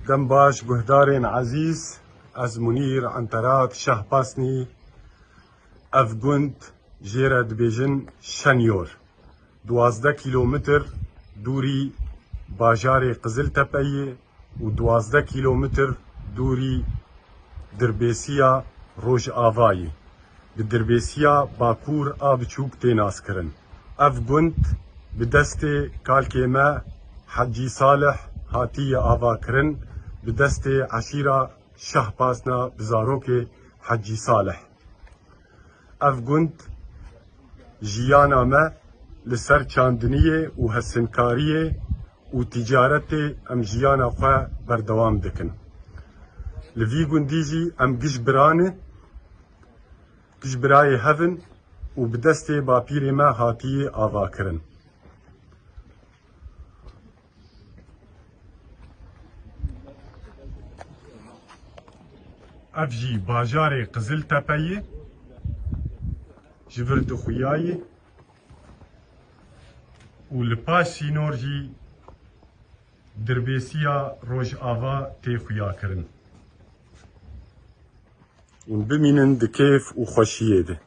دم باش گهدارین عزیز از منیر عنترات شهباسنی اف گند جیره دبیجن شنیور 12 کیلومتر دوری باجار قزل تپهی و 12 کیلومتر دوری دربیسیا روج آوایی به دربیسیا باکور آب چوک تیناس کرن اف گند به دست کالکیمه حجی صالح هاتی آوا کرن به دست عشیره شهباسنا بزاروک حجی صالح اف گند جیانا ما لسر چاندنیه و حسنکاریه و تجارت ام جیانا خواه بردوام دکن لوی گندیجی ام گش برای هفن و بدست باپیر ما هاتی آوا کرن اف جی باجار قزل تپهی جبر دخویایی و لپاش سینور جی دربیسیا روج آوا تی خویا کرن و بمینن دکیف و خوشیه ده